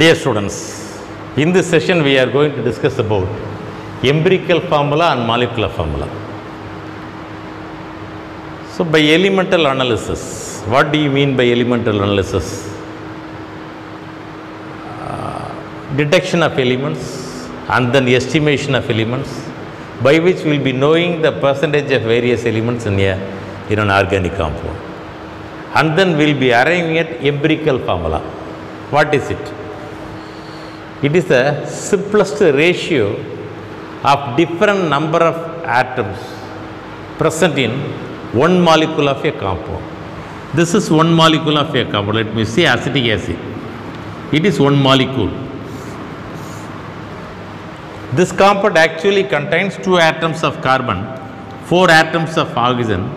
Dear students, in this session we are going to discuss about empirical formula and molecular formula. So, by elemental analysis, what do you mean by elemental analysis? Detection of elements and then estimation of elements, by which we will be knowing the percentage of various elements in an organic compound. And then we will be arriving at empirical formula. What is it? It is the simplest ratio of different number of atoms present in one molecule of a compound. This is one molecule of a compound. Let me say acetic acid. It is one molecule. This compound actually contains 2 atoms of carbon, 4 atoms of oxygen,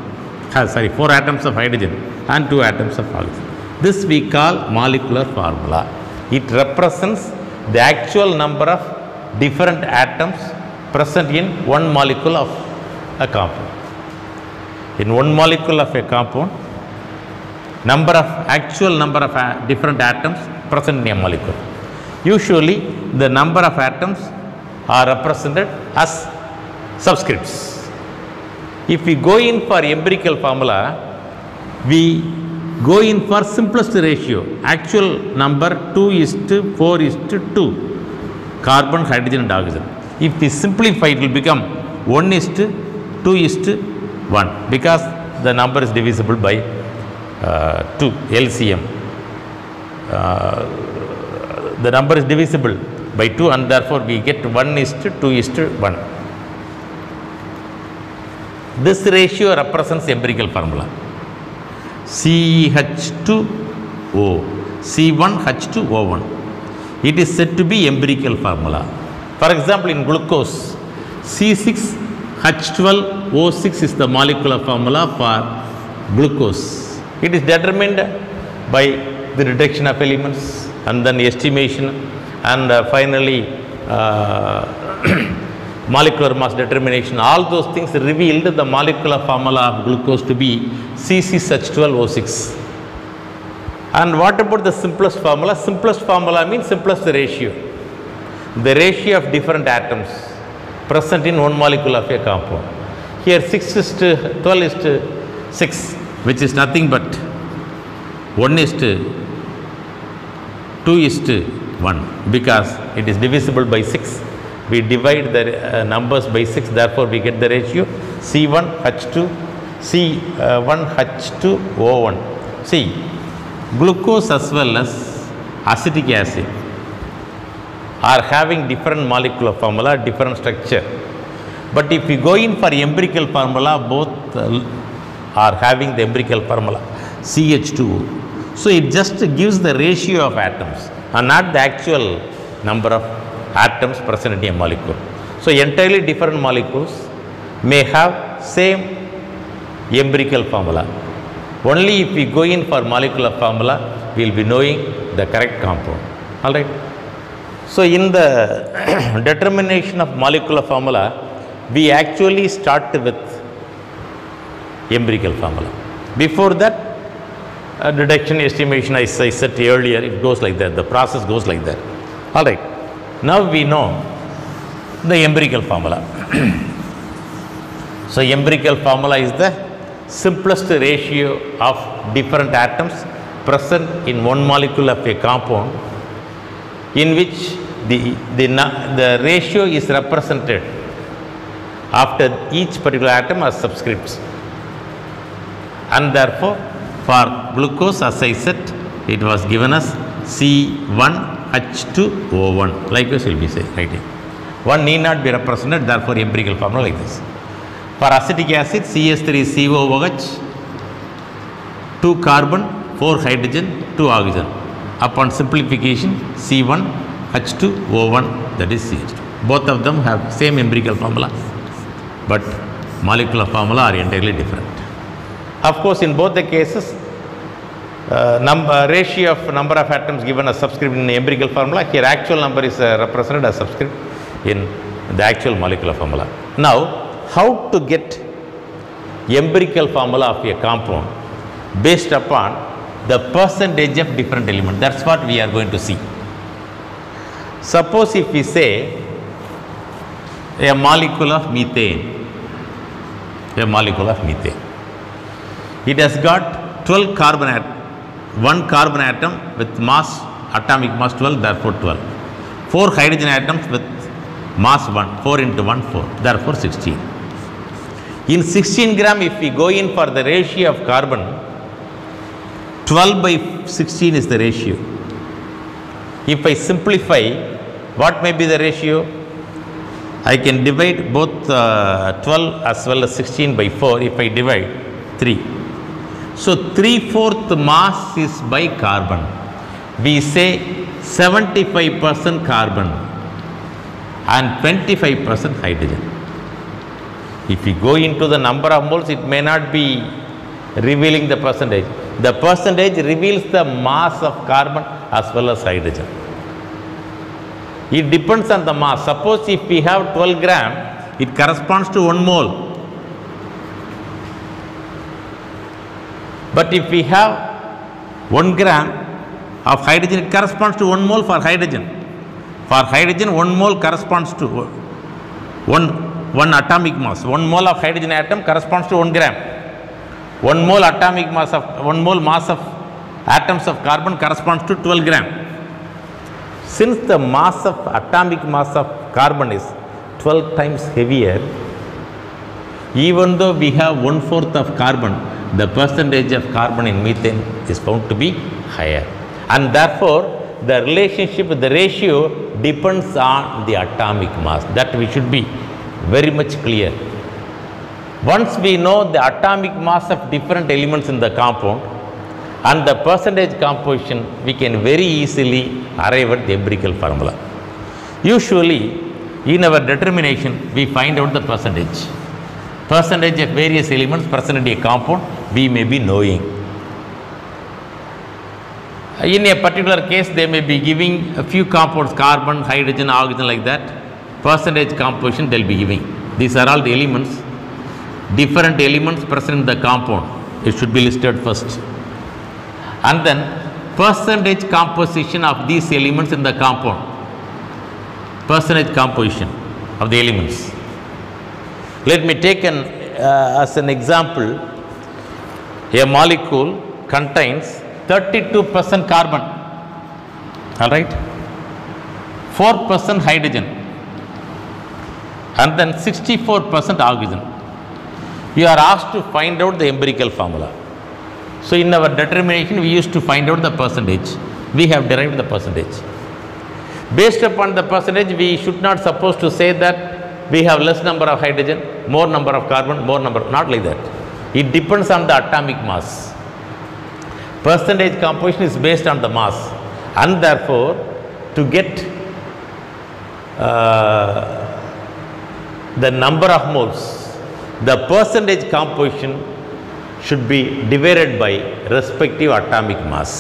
4 atoms of hydrogen and 2 atoms of oxygen. This we call molecular formula. It represents the actual number of different atoms present in one molecule of a compound. In one molecule of a compound, actual number of different atoms present in a molecule. Usually, the number of atoms are represented as subscripts. If we go in for empirical formula, we go in for simplest ratio, actual number 2:4:2, carbon, hydrogen and oxygen. If we simplify, it will become 1:2:1 because the number is divisible by 2, LCM. The number is divisible by 2 and therefore we get 1:2:1. This ratio represents empirical formula. CH2O, C1H2O1. It is said to be empirical formula. For example, in glucose, C6H12O6 is the molecular formula for glucose. It is determined by the detection of elements and then estimation and finally molecular mass determination. All those things revealed the molecular formula of glucose to be C6H12O6. And what about the simplest formula? Simplest formula means simplest ratio. The ratio of different atoms present in one molecule of a compound. Here 6:12:6, which is nothing but 1:2:1 because it is divisible by 6. We divide the numbers by 6, therefore we get the ratio C1H2O1. See, glucose as well as acetic acid are having different molecular formula, different structure. But if we go in for empirical formula, both are having the empirical formula CH2O. So it just gives the ratio of atoms and not the actual number of atoms present in a molecule. So entirely different molecules may have same empirical formula. Only if we go in for molecular formula, we will be knowing the correct compound. Alright. So in the determination of molecular formula, we actually start with empirical formula. Before that, detection, estimation, as I said earlier, it goes like that. The process goes like that. Alright. Now we know the empirical formula. So empirical formula is the simplest ratio of different atoms present in one molecule of a compound, in which the ratio is represented after each particular atom as subscripts. And therefore, for glucose, as I said, it was given as C1H2O1. Likewise, will be say right here. 1 need not be represented, therefore empirical formula like this. For acetic acid, CH3COOH, 2 carbon, 4 hydrogen, 2 oxygen. Upon simplification, C1H2O1, that is CH2. Both of them have same empirical formula, but molecular formula are entirely different. Of course, in both the cases, ratio of number of atoms given as subscript in the empirical formula, here actual number is represented as subscript in the actual molecular formula. Now, how to get empirical formula of a compound based upon the percentage of different elements? That's what we are going to see. Suppose if we say a molecule of methane, it has got 12 carbon atom, 1 carbon atom with mass, atomic mass 12, therefore 12. 4 hydrogen atoms with mass 1, 4 into 1, 4, therefore 16. In 16 gram, if we go in for the ratio of carbon, 12 by 16 is the ratio. If I simplify, what may be the ratio? I can divide both 12 as well as 16 by 4. If I divide 3. So 3/4 mass is by carbon. We say 75% carbon and 25% hydrogen. If we go into the number of moles, it may not be revealing the percentage. The percentage reveals the mass of carbon as well as hydrogen. It depends on the mass. Suppose if we have 12 gram, it corresponds to 1 mole. But if we have 1 gram of hydrogen, it corresponds to 1 mole for hydrogen. For hydrogen, 1 mole corresponds to 1 atomic mass. 1 mole of hydrogen atom corresponds to 1 gram. 1 mole atomic mass of 1 mole mass of atoms of carbon corresponds to 12 gram. Since the mass of atomic mass of carbon is 12 times heavier, even though we have 1/4 of carbon, the percentage of carbon in methane is found to be higher. And therefore, the relationship, the ratio depends on the atomic mass. That we should be very much clear. Once we know the atomic mass of different elements in the compound and the percentage composition, we can very easily arrive at the empirical formula. Usually, in our determination, we find out the percentage. Percentage of various elements present in a compound, we may be knowing. In a particular case, they may be giving a few compounds, carbon, hydrogen, oxygen, like that. Percentage composition they will be giving. These are all the elements. Different elements present in the compound, it should be listed first. And then percentage composition of these elements in the compound. Percentage composition of the elements. Let me take as an example, a molecule contains 32% carbon, all right, 4% hydrogen, and then 64% oxygen. You are asked to find out the empirical formula. So in our determination, we used to find out the percentage. We have derived the percentage. Based upon the percentage, we should not suppose to say that we have less number of hydrogen, more number of carbon, more number, not like that. It depends on the atomic mass. Percentage composition is based on the mass, and therefore to get the number of moles, the percentage composition should be divided by respective atomic mass.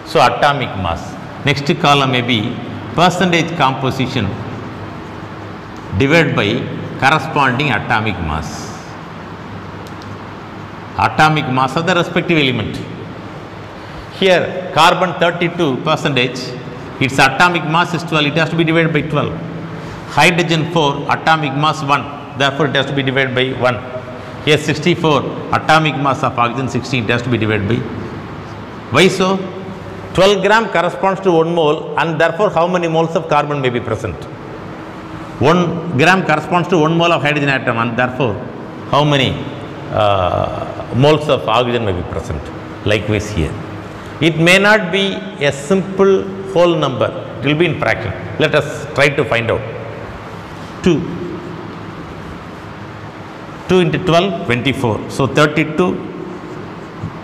So atomic mass. Next column may be percentage composition divided by corresponding atomic mass. Atomic mass of the respective element. Here carbon 32%, its atomic mass is 12, it has to be divided by 12. Hydrogen 4, atomic mass 1, therefore it has to be divided by 1. Here 64, atomic mass of oxygen 16, it has to be divided by. Why so? 12 gram corresponds to 1 mole, and therefore how many moles of carbon may be present? 1 gram corresponds to 1 mole of hydrogen atom, and therefore how many moles of oxygen may be present? Likewise here. It may not be a simple whole number, it will be in fraction. Let us try to find out. 2 into 12, 24. So 32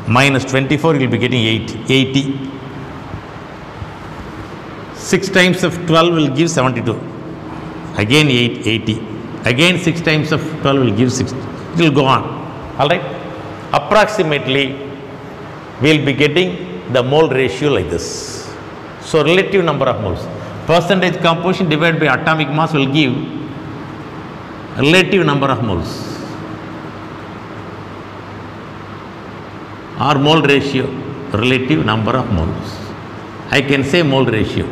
minus 24, you will be getting 80. 6 times of 12 will give 72. Again 80. Again 6 times of 12 will give 60. It will go on. All right. Approximately, we will be getting the mole ratio like this. So relative number of moles. Percentage composition divided by atomic mass will give relative number of moles, or mole ratio, relative number of moles. I can say mole ratio.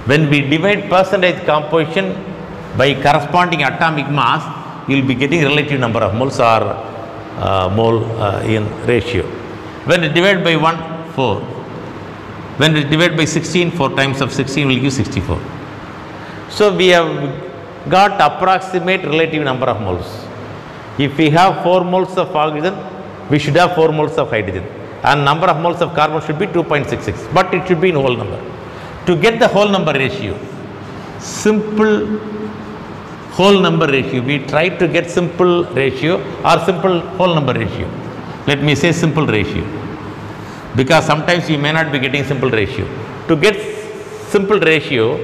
When we divide percentage composition by corresponding atomic mass, you will be getting relative number of moles or mole in ratio. When you divide by 1, 4. When you divide by 16, 4 times of 16 will give 64. So we have got approximate relative number of moles. If we have 4 moles of oxygen, we should have 4 moles of hydrogen, and number of moles of carbon should be 2.66, but it should be in whole number. To get the whole number ratio, simple whole number ratio, we try to get simple ratio or simple whole number ratio. Let me say simple ratio, because sometimes you may not be getting simple ratio. To get simple ratio,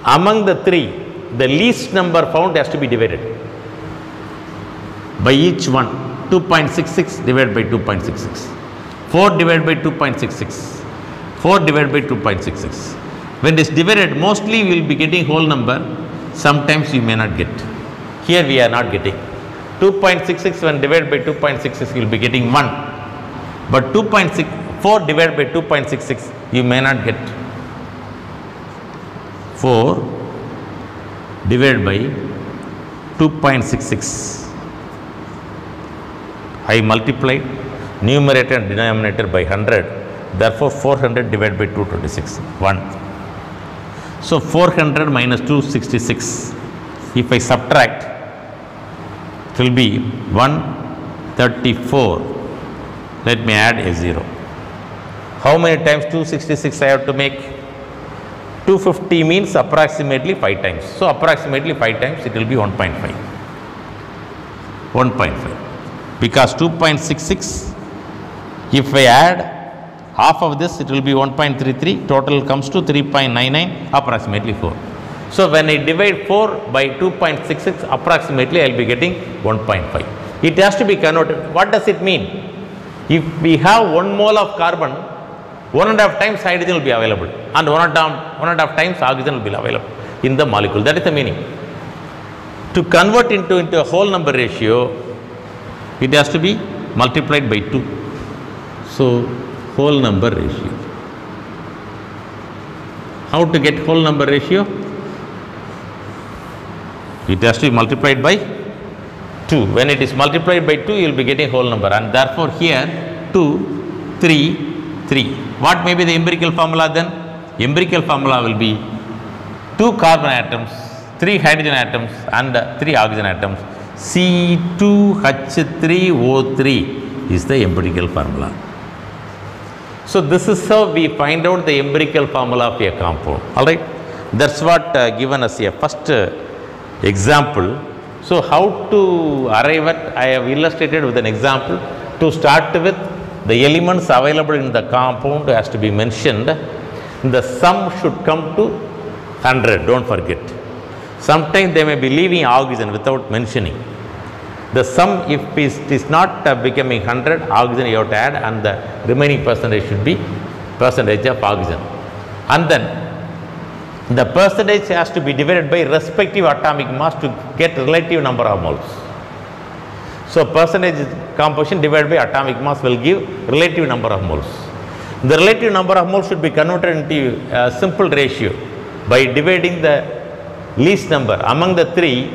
among the 3, the least number found has to be divided by each one. 2.66 divided by 2.66, 4 divided by 2.66, 4 divided by 2.66. When it is divided, mostly we will be getting whole number, sometimes you may not get. Here we are not getting. 2.66 when divided by 2.66 you will be getting 1, but 4 divided by 2.66 you may not get. 4 divided by 2.66. I multiplied numerator and denominator by 100. Therefore, 400 divided by 226, 1. So, 400 minus 266. If I subtract, it will be 134. Let me add a 0. How many times 266 I have to make? 250 means approximately 5 times. So, approximately 5 times it will be 1.5. 1.5. Because 2.66, if I add half of this, it will be 1.33, total comes to 3.99, approximately 4. So, when I divide 4 by 2.66, approximately I will be getting 1.5. It has to be converted. What does it mean? If we have 1 mole of carbon, 1.5 times hydrogen will be available, and 1.5 times oxygen will be available in the molecule. That is the meaning. To convert into a whole number ratio, it has to be multiplied by 2. So, whole number ratio. How to get whole number ratio? It has to be multiplied by 2. When it is multiplied by 2, you will be getting whole number, and therefore here 2, 3, 3. What may be the empirical formula then? Empirical formula will be 2 carbon atoms, 3 hydrogen atoms and 3 oxygen atoms. C2H3O3 is the empirical formula. So, this is how we find out the empirical formula of a compound. Alright, that is what given as a first example. So, how to arrive at, I have illustrated with an example. To start with, the elements available in the compound has to be mentioned. The sum should come to 100, don't forget. Sometimes they may be leaving oxygen without mentioning. The sum, if it is not becoming 100, oxygen you have to add, and the remaining percentage should be percentage of oxygen. And then the percentage has to be divided by respective atomic mass to get relative number of moles. So, percentage composition divided by atomic mass will give relative number of moles. The relative number of moles should be converted into a simple ratio by dividing the least number among the 3.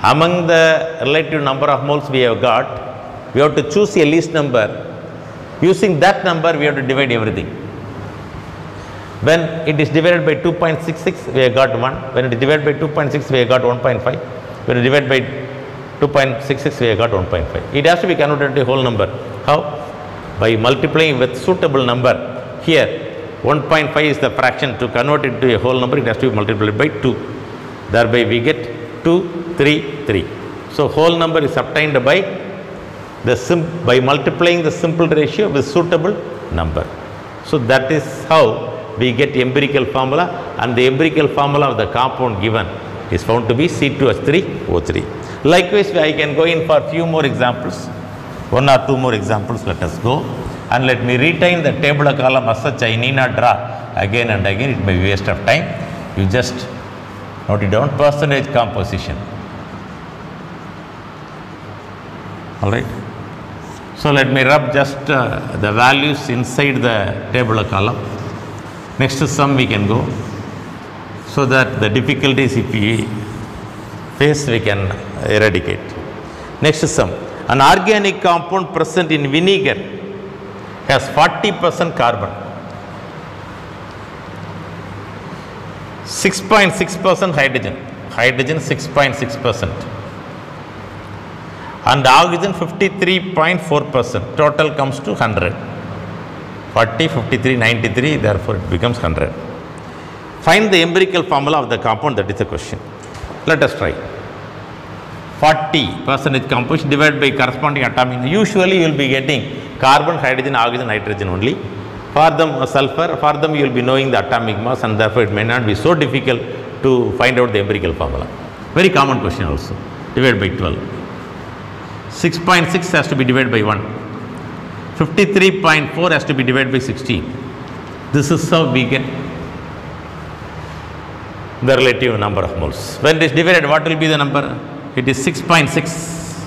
Among the relative number of moles we have got, we have to choose a least number. Using that number, we have to divide everything. When it is divided by 2.66, we have got 1. When it is divided by 2.6, we have got 1.5. When it is divided by 2.66, we have got 1.5. It has to be converted into a whole number. How? By multiplying with suitable number. Here, 1.5 is the fraction. To convert it to a whole number, it has to be multiplied by 2. Thereby, we get 2, 3, 3. So, whole number is obtained by multiplying the simple ratio with suitable number. So, that is how we get empirical formula, and the empirical formula of the compound given is found to be C2H3O3. Likewise, I can go in for few more examples, 1 or 2 more examples. Let us go, and let me retain the tabular column as such. I need not draw again and again, it may be waste of time. You just note it down, percentage composition. Alright. So, let me rub just the values inside the tabular column. Next sum we can go, so that the difficulties if we face we can eradicate. Next sum. An organic compound present in vinegar has 40% carbon, 6.6% hydrogen, 6.6%, and oxygen 53.4%. Total comes to 100. 40, 53, 93, therefore it becomes 100. Find the empirical formula of the compound, that is the question. Let us try. 40% composition divided by corresponding atomic. Usually you will be getting carbon, hydrogen, oxygen, nitrogen only. For them sulfur, for them you will be knowing the atomic mass, and therefore it may not be so difficult to find out the empirical formula. Very common question also. Divided by 12. 6.6 has to be divided by 1. 53.4 has to be divided by 16. This is how we get the relative number of moles. When it is divided, what will be the number? It is 6.6.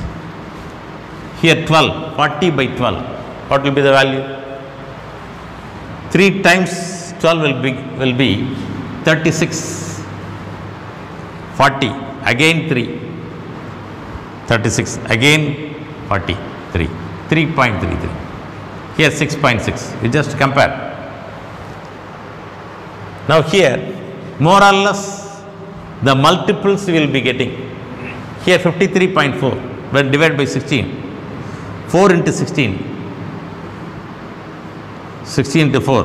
Here 12, 40 by 12. What will be the value? 3 times 12 will be 36. 40, again 3. 36, again 40, 3. 3.33. Here 6.6. You just compare. Now here, more or less, the multiples we will be getting. Here 53.4, when divided by 16. 4 into 16. 16 into 4.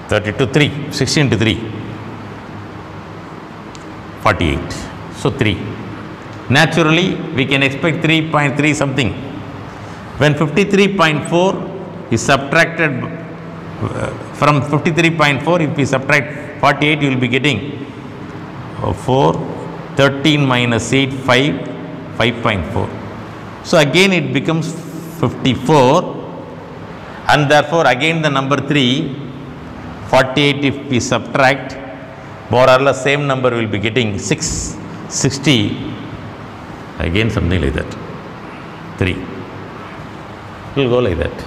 32, 3. 16 into 3. 48. So 3. Naturally, we can expect 3.3 something. When 53.4 is subtracted from 53.4, if we subtract 48, you will be getting 4, 13 minus 8, 5, 5.4. So again it becomes 54, and therefore again the number 3, 48 if we subtract, more or less same number will be getting 6, 60, again something like that, 3. It will go like that.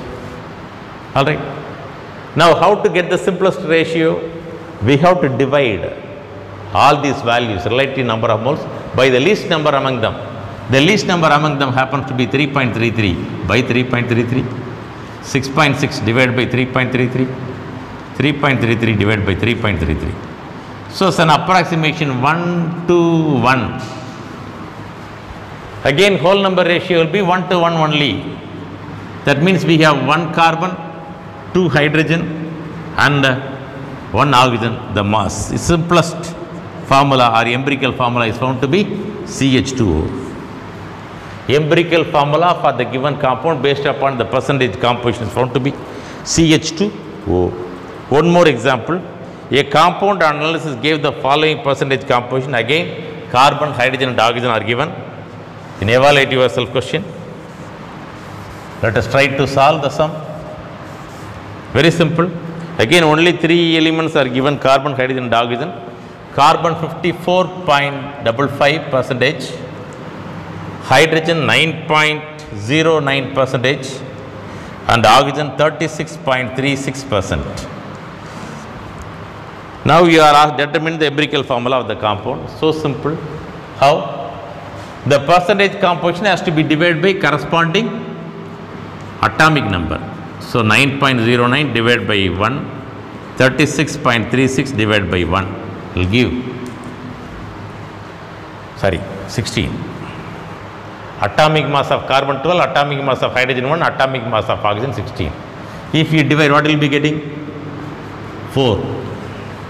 Alright. Now how to get the simplest ratio? We have to divide all these values, relative number of moles, by the least number among them. The least number among them happens to be 3.33 by 3.33, 6.6 divided by 3.33, 3.33 divided by 3.33. So it's an approximation 1 to 1. Again whole number ratio will be 1 to 1 only. That means we have 1 carbon, 2 hydrogen, and 1 oxygen. The mass, the simplest formula or empirical formula is found to be CH2O. Empirical formula for the given compound based upon the percentage composition is found to be CH2O. One more example. A compound analysis gave the following percentage composition. Again, carbon, hydrogen and oxygen are given. In evaluate yourself question. Let us try to solve the sum. Very simple. Again, only 3 elements are given: carbon, hydrogen and oxygen. Carbon 54.55 percentage, hydrogen 9.09 percentage, and oxygen 36.36%. Now you are asked to determine the empirical formula of the compound. So simple. How? The percentage composition has to be divided by corresponding atomic number. So 9.09 divided by 1, 36.36 divided by 1 will give 16. Atomic mass of carbon 12, atomic mass of hydrogen 1, atomic mass of oxygen 16. If you divide, what will you be getting? 4.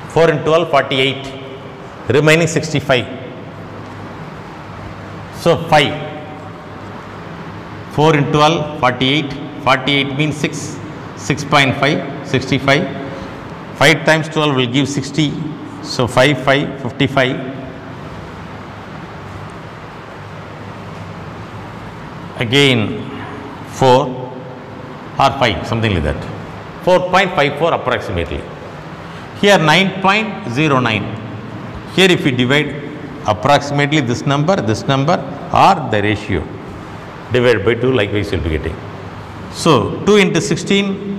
4 into 12, 48. Remaining 65. So 5. 4 into 12, 48. 48 means 6. 6.5, 65. 5 times 12 will give 60. So 5, 5, 55. Again 4 or 5, something like that. 4.54 approximately. Here 9.09. Here if you divide approximately this number or the ratio divided by 2, likewise you will be getting. So 2 into 16,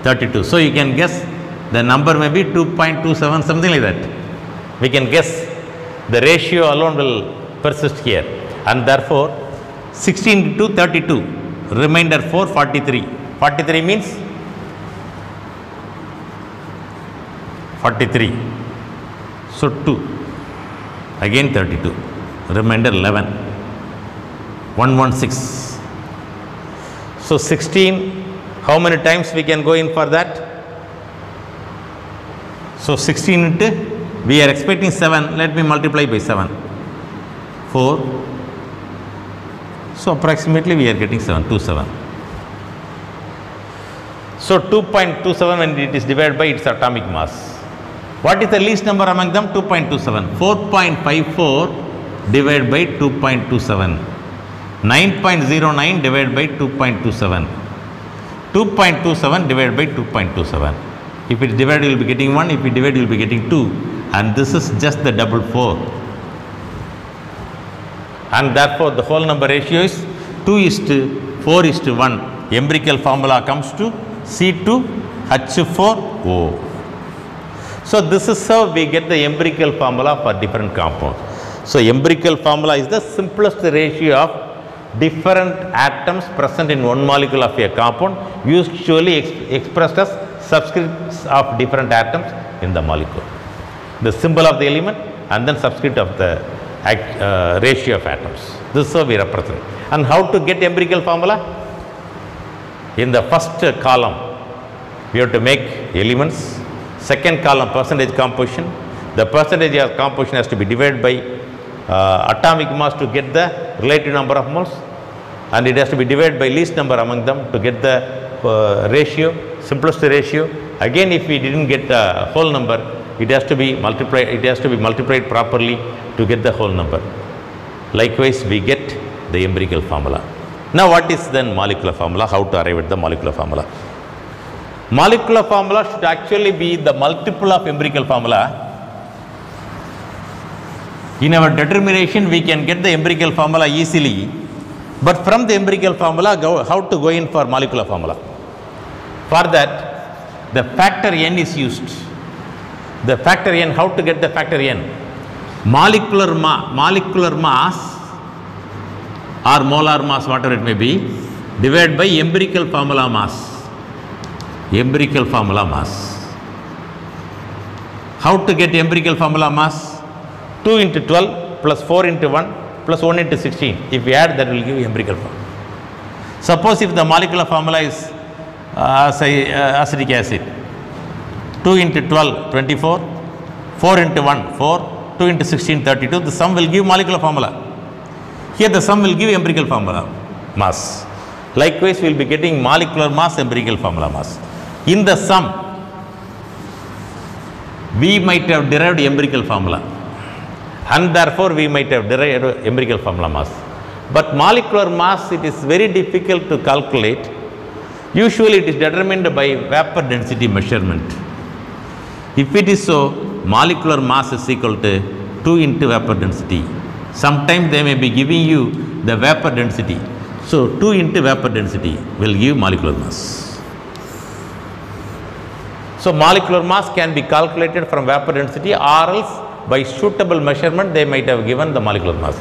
32. So you can guess the number may be 2.27, something like that. We can guess the ratio alone will persist here, and therefore 16 to 32, remainder 4, 43. 43 means 43. So 2, again 32, remainder 11, 116. So 16, how many times we can go in for that? So 16 into, we are expecting 7, let me multiply by 7, 4. So approximately we are getting 727. So 2.27 when it is divided by its atomic mass. What is the least number among them? 2.27. 4.54 divided by 2.27. 9.09 divided by 2.27. 2.27 divided by 2.27. If it is divided, you will be getting 1. If it divide, you will be getting 2. And this is just the double 4. And therefore, the whole number ratio is 2:4:1. Empirical formula comes to C2H4O. So this is how we get the empirical formula for different compounds. So empirical formula is the simplest ratio of different atoms present in one molecule of a compound, usually expressed as subscripts of different atoms in the molecule. The symbol of the element and then subscript of the ratio of atoms. This is how we represent. And how to get empirical formula? In the first column, we have to make elements. Second column, percentage composition. The percentage of composition has to be divided by atomic mass to get the relative number of moles, and it has to be divided by least number among them to get the ratio, simplest ratio. Again, if we didn't get the whole number, it has to be multiplied. It has to be multiplied properly to get the whole number. Likewise, we get the empirical formula. Now, what is then molecular formula? How to arrive at the molecular formula? Molecular formula should actually be the multiple of empirical formula. In our determination, we can get the empirical formula easily, but from the empirical formula, how to go in for molecular formula? For that, the factor n is used. The factor n, how to get the factor n? Molecular mass or molar mass, whatever it may be, divided by empirical formula mass. Empirical formula mass. How to get empirical formula mass? 2 into 12 plus 4 into 1 plus 1 into 16. If we add, that will give you empirical formula. Suppose if the molecular formula is acetic acid, 2 into 12, 24, 4 into 1, 4, 2 into 16, 32, the sum will give molecular formula. Here the sum will give empirical formula mass. Likewise, we will be getting molecular mass, empirical formula mass. In the sum, we might have derived empirical formula, and therefore we might have derived empirical formula mass. But molecular mass, it is very difficult to calculate. Usually it is determined by vapor density measurement. If it is so, molecular mass is equal to 2 into vapor density. Sometimes they may be giving you the vapor density. So 2 into vapor density will give molecular mass. So molecular mass can be calculated from vapor density, or else by suitable measurement they might have given the molecular mass.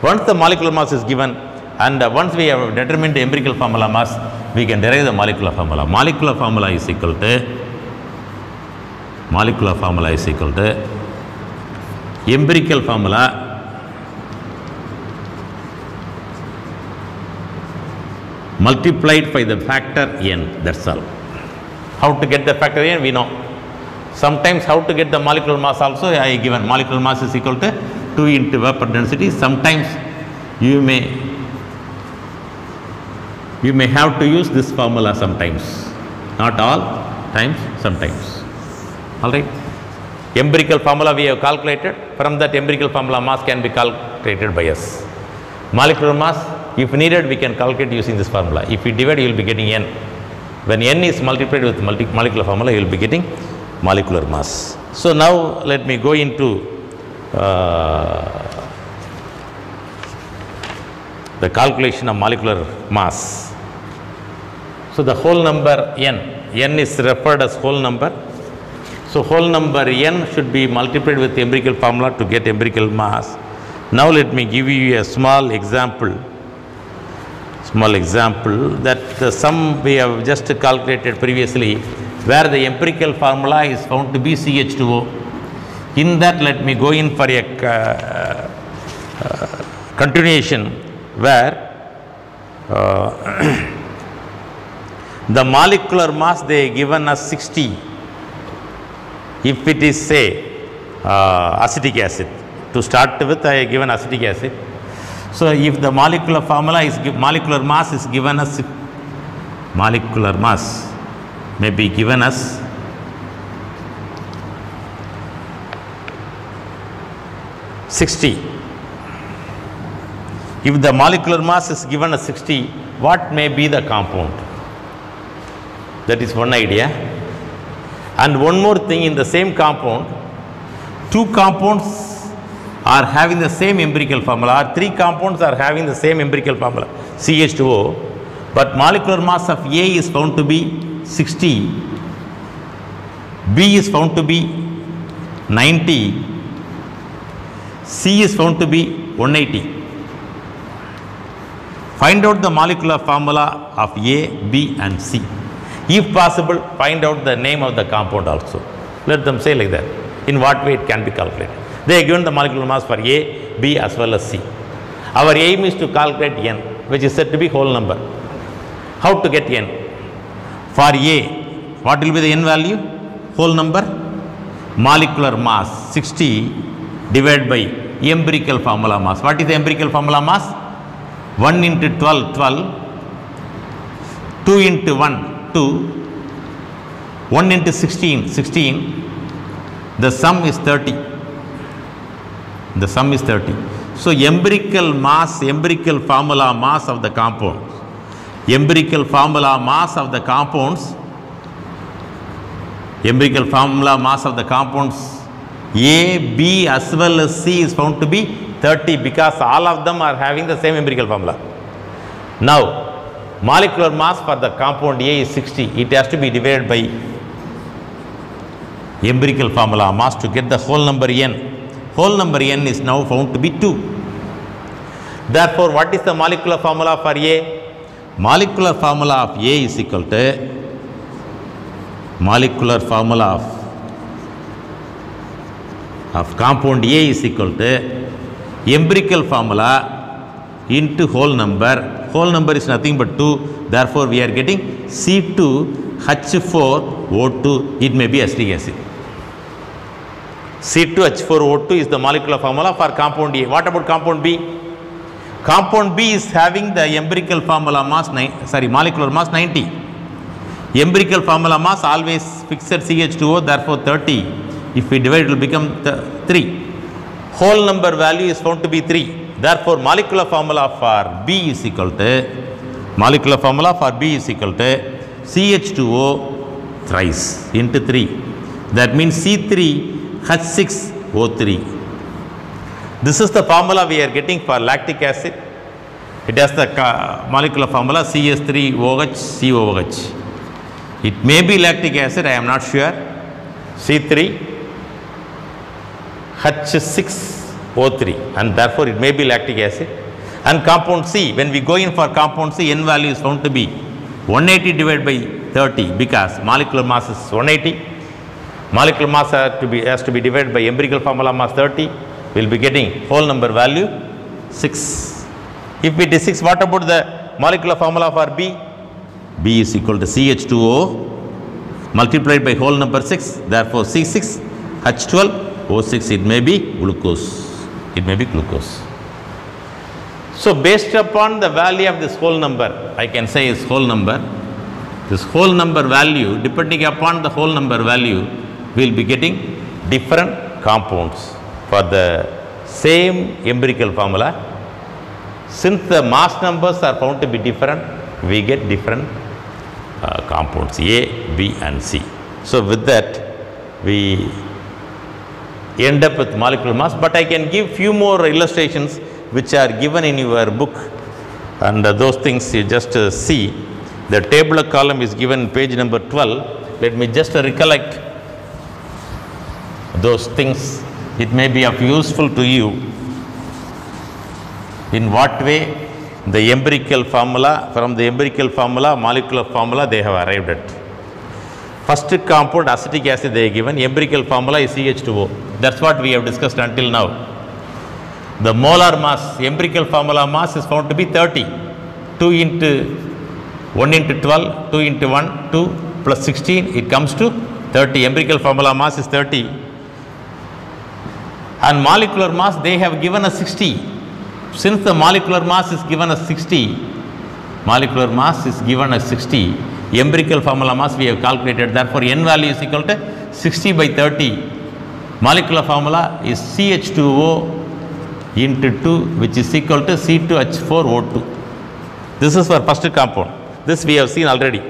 Once the molecular mass is given, and once we have determined the empirical formula mass, we can derive the molecular formula. Molecular formula is equal to empirical formula multiplied by the factor n. That's all. How to get the factor n, we know. Sometimes how to get the molecular mass also I given. Molecular mass is equal to 2 into vapor density. Sometimes you may have to use this formula sometimes. Not all times, sometimes. Alright. Empirical formula we have calculated. From that empirical formula mass can be calculated by us. Molecular mass, if needed, we can calculate using this formula. If we divide, you will be getting n. When n is multiplied with molecular formula, you will be getting molecular mass. So now let me go into the calculation of molecular mass. So the whole number n n is referred as whole number. So whole number n should be multiplied with empirical formula to get empirical mass. Now let me give you a small example that the sum we have just calculated previously, where the empirical formula is found to be CH2O. In that, let me go in for a continuation where the molecular mass they given us 60 if it is say acetic acid. To start with, I have given acetic acid. So if the molecular formula is molecular mass is given as molecular mass may be given as 60. If the molecular mass is given as 60, what may be the compound? That is one idea. And one more thing, in the same compound, two compounds are having the same empirical formula, or three compounds are having the same empirical formula, CH2O, but molecular mass of A is found to be 60, B is found to be 90, C is found to be 180. Find out the molecular formula of A, B and C. If possible, find out the name of the compound also. Let them say like that. In what way it can be calculated. They are given the molecular mass for A, B as well as C. Our aim is to calculate n, which is said to be whole number. How to get n? For A, what will be the n value? Whole number? Molecular mass 60 divided by empirical formula mass. What is the empirical formula mass? 1 into 12, 12. 2 into 1, 2. 1 into 16, 16. The sum is 30. The sum is 30. So empirical mass, empirical formula mass of the compounds. Empirical formula mass of the compounds. Empirical formula mass of the compounds A, B as well as C is found to be 30 because all of them are having the same empirical formula. Now, molecular mass for the compound A is 60. It has to be divided by empirical formula mass to get the whole number n. Whole number n is now found to be 2. Therefore, what is the molecular formula for A? Molecular formula of A is equal to molecular formula of compound A is equal to empirical formula into whole number. Whole number is nothing but 2. Therefore, we are getting C2H4O2. It may be acetic acid. C2H4O2 is the molecular formula for compound A. What about compound B? Compound B is having the empirical formula mass, molecular mass 90. Empirical formula mass always fixed CH2O, therefore 30. If we divide, it will become 3. Whole number value is found to be 3. Therefore, molecular formula for B is equal to CH2O thrice into 3. That means C3H6O3. This is the formula we are getting for lactic acid. It has the molecular formula CH3OH COOH. It may be lactic acid, I am not sure. C3H6O3, and therefore it may be lactic acid. And compound C, when we go in for compound C, n value is found to be 180 divided by 30 because molecular mass is 180. Molecular mass has to be divided by empirical formula mass 30. We will be getting whole number value 6. If it is 6, what about the molecular formula for B? B is equal to CH2O multiplied by whole number 6. Therefore, C6H12O6, it may be glucose. It may be glucose. So, based upon the value of this whole number, I can say is whole number. This whole number value, depending upon the whole number value, we will be getting different compounds for the same empirical formula. Since the mass numbers are found to be different, we get different compounds A, B and C. So, with that we end up with molecular mass, but I can give few more illustrations which are given in your book, and those things you just see. The tabular column is given in page number 12. Let me just recollect those things. It may be of useful to you. In what way the empirical formula, from the empirical formula, molecular formula they have arrived at. First compound acetic acid they are given, empirical formula is CH2O. That's what we have discussed until now. The molar mass, empirical formula mass is found to be 30. 2 into 1 into 12, 2 into 1, 2 plus 16, it comes to 30. Empirical formula mass is 30. And molecular mass, they have given us 60. Since the molecular mass is given as 60, empirical formula mass we have calculated. Therefore, N value is equal to 60 by 30. Molecular formula is CH2O into 2, which is equal to C2H4O2. This is for first compound. This we have seen already.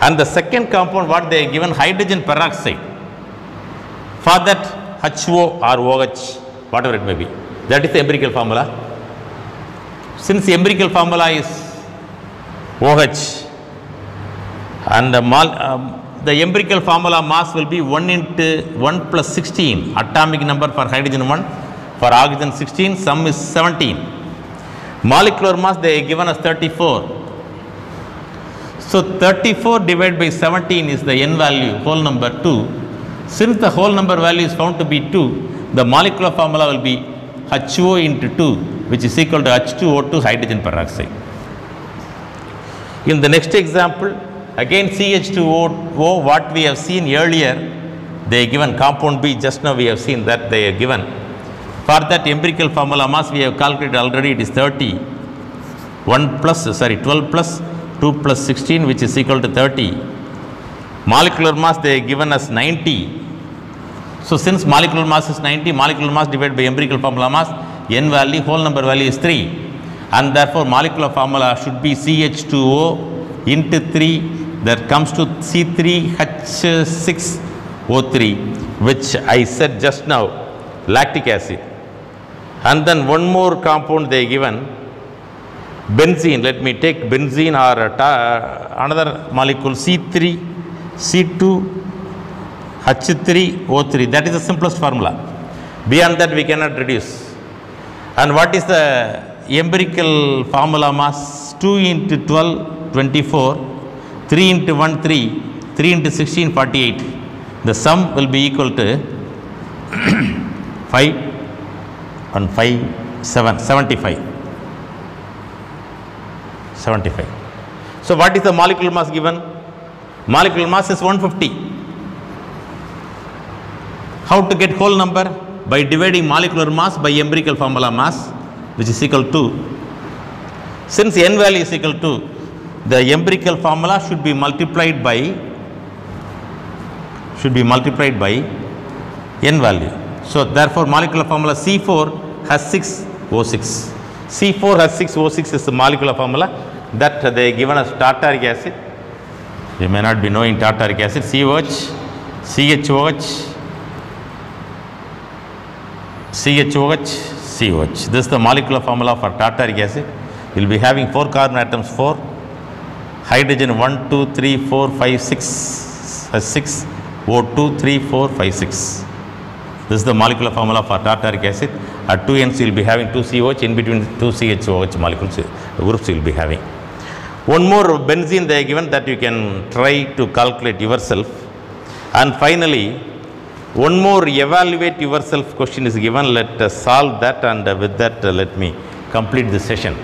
And the second compound, what they are given, hydrogen peroxide. For that, HO or OH, whatever it may be. That is the empirical formula. Since the empirical formula is OH, and the empirical formula mass will be 1 into 1 plus 16, atomic number for hydrogen 1, for oxygen 16, sum is 17. Molecular mass they are given as 34. So 34 divided by 17 is the N value, whole number 2. Since the whole number value is found to be 2, the molecular formula will be HO into 2, which is equal to H2O2 hydrogen peroxide. In the next example, again CH2O, what we have seen earlier, they are given compound B, just now we have seen that they are given. For that empirical formula mass we have calculated already, it is 30. 12 plus 2 plus 16, which is equal to 30. Molecular mass they are given as 90. So since molecular mass is 90, molecular mass divided by empirical formula mass, N value, whole number value is 3. And therefore molecular formula should be CH2O into 3, that comes to C3H6O3, which I said just now, lactic acid. And then one more compound they are given, benzene. Let me take benzene or another molecule, C2H3O3. That is the simplest formula. Beyond that we cannot reduce. And what is the empirical formula mass? 2 into 12, 24, 3 into 1, 3, 3 into 16, 48. The sum will be equal to 5 and 5, 7, 75. 75. So what is the molecular mass given? Molecular mass is 150. How to get whole number? By dividing molecular mass by empirical formula mass, which is equal to, since N value is equal to, the empirical formula should be multiplied by N value. So therefore molecular formula C4 has 6O6. C4 has 6O6 is the molecular formula that they given as tartaric acid. You may not be knowing tartaric acid. COH, CHOH, CHOH, COH. This is the molecular formula for tartaric acid. We will be having 4 carbon atoms, 4. Hydrogen 1, 2, 3, 4, 5, 6, 6. O2, 3, 4, 5, 6. This is the molecular formula for tartaric acid. At 2 ends you will be having 2 COH, in between 2 CHOH molecules, groups you will be having. One more benzene they are given that you can try to calculate yourself. And finally, one more evaluate yourself question is given. Let us solve that, and with that let me complete the session.